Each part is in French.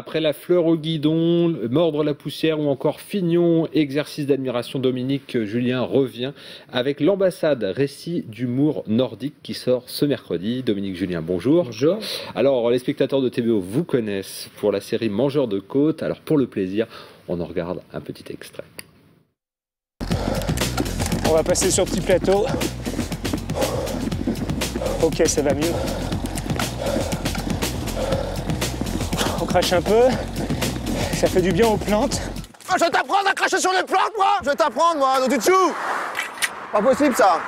Après la fleur au guidon, mordre la poussière ou encore Fignon, exercice d'admiration, Dominique Julien revient avec l'ambassade, récit d'humour nordique qui sort ce mercredi. Dominique Julien, bonjour. Bonjour. Alors, les spectateurs de TBO vous connaissent pour la série Mangeurs de côtes. Alors, pour le plaisir, on en regarde un petit extrait. On va passer sur petit plateau. Ok, ça va mieux. On crache un peu. Ça fait du bien aux plantes. Oh, je vais t'apprendre à cracher sur les plantes, moi. Je vais t'apprendre, moi, donc tu te joues. Pas possible, ça.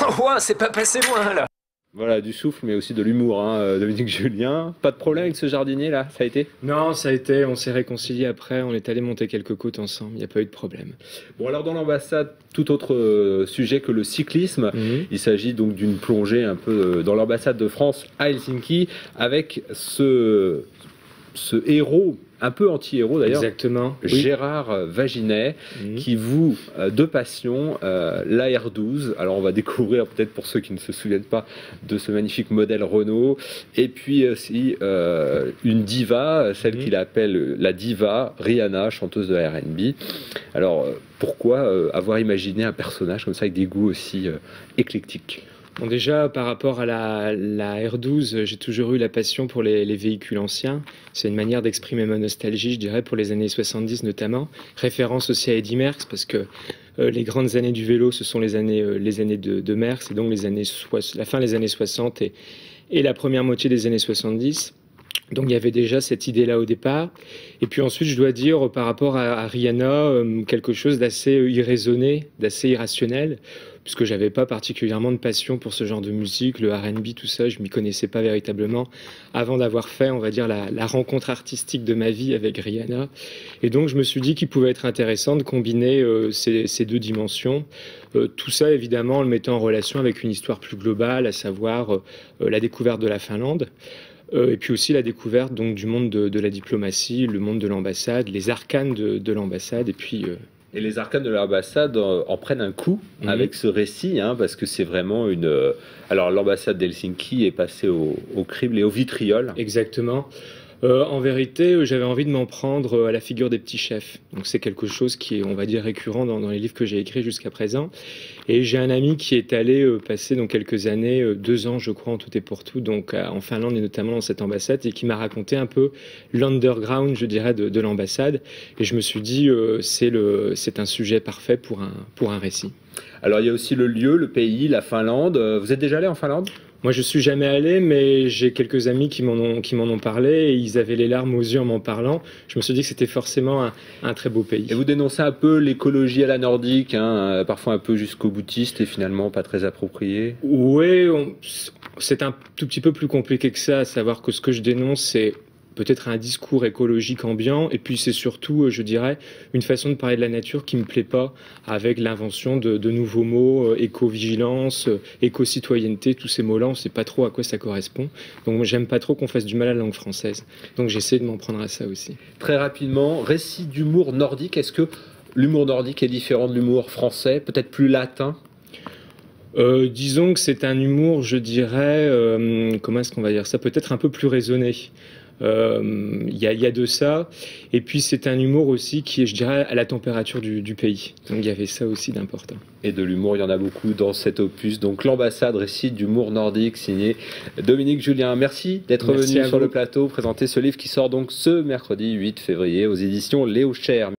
Oh, ouais, c'est pas passé loin, là. Voilà, du souffle, mais aussi de l'humour, hein, Dominique Julien. Pas de problème avec ce jardinier, là, ça a été? Non, ça a été, on s'est réconciliés après, on est allé monter quelques côtes ensemble, il n'y a pas eu de problème. Bon, alors dans l'ambassade, tout autre sujet que le cyclisme. Il s'agit donc d'une plongée un peu dans l'ambassade de France à Helsinki avec ce héros, un peu anti-héros d'ailleurs. Exactement. Gérard Vaginet, qui voue deux passions, la R12. Alors on va découvrir peut-être pour ceux qui ne se souviennent pas de ce magnifique modèle Renault. Et puis aussi une diva, celle qu'il appelle la diva, Rihanna, chanteuse de R&B. Alors pourquoi avoir imaginé un personnage comme ça avec des goûts aussi éclectiques? Bon, déjà, par rapport à la R12, j'ai toujours eu la passion pour les véhicules anciens. C'est une manière d'exprimer ma nostalgie, je dirais, pour les années 70 notamment. Référence aussi à Eddy Merckx, parce que les grandes années du vélo, ce sont les années de Merckx, et donc la fin des années 60 et la première moitié des années 70. Donc il y avait déjà cette idée-là au départ. Et puis ensuite, je dois dire, par rapport à Rihanna, quelque chose d'assez irraisonné, d'assez irrationnel, puisque j'avais pas particulièrement de passion pour ce genre de musique, le R&B, tout ça, je m'y connaissais pas véritablement avant d'avoir fait, on va dire, la rencontre artistique de ma vie avec Rihanna. Et donc je me suis dit qu'il pouvait être intéressant de combiner ces deux dimensions. Tout ça, évidemment, en le mettant en relation avec une histoire plus globale, à savoir la découverte de la Finlande. Et puis aussi la découverte donc, du monde de la diplomatie, le monde de l'ambassade, les arcanes de l'ambassade. Et les arcanes de l'ambassade en prennent un coup avec ce récit, hein, parce que c'est vraiment une... Alors l'ambassade d'Helsinki est passée au crible et au vitriol. Exactement. En vérité, j'avais envie de m'en prendre à la figure des petits chefs. Donc c'est quelque chose qui est, on va dire, récurrent dans les livres que j'ai écrits jusqu'à présent. Et j'ai un ami qui est allé passer dans quelques années, 2 ans je crois en tout et pour tout, donc en Finlande et notamment dans cette ambassade, et qui m'a raconté un peu l'underground, je dirais, de l'ambassade. Et je me suis dit, c'est un sujet parfait pour un récit. Alors il y a aussi le lieu, le pays, la Finlande. Vous êtes déjà allé en Finlande ? Moi, je suis jamais allé, mais j'ai quelques amis qui m'en ont parlé et ils avaient les larmes aux yeux en m'en parlant. Je me suis dit que c'était forcément un très beau pays. Et vous dénoncez un peu l'écologie à la nordique, hein, parfois un peu jusqu'au boutiste et finalement pas très approprié. Oui, c'est un tout petit peu plus compliqué que ça, à savoir que ce que je dénonce, c'est peut-être un discours écologique ambiant, et puis c'est surtout, je dirais, une façon de parler de la nature qui me plaît pas, avec l'invention de nouveaux mots, éco-vigilance, éco-citoyenneté, tous ces mots-là, on sait pas trop à quoi ça correspond. Donc moi, j'aime pas trop qu'on fasse du mal à la langue française. Donc j'essaie de m'en prendre à ça aussi. Très rapidement, récit d'humour nordique, est-ce que l'humour nordique est différent de l'humour français, peut-être plus latin ? Disons que c'est un humour, je dirais, comment est-ce qu'on va dire ça, peut-être un peu plus raisonné. Il y a de ça, et puis c'est un humour aussi qui est, je dirais, à la température du pays. Donc il y avait ça aussi d'important. Et de l'humour, il y en a beaucoup dans cet opus. Donc l'ambassade, récit d'humour nordique, signé Dominique Julien. Merci d'être venu sur le plateau présenter ce livre qui sort donc ce mercredi 8 février aux éditions Léo Cher.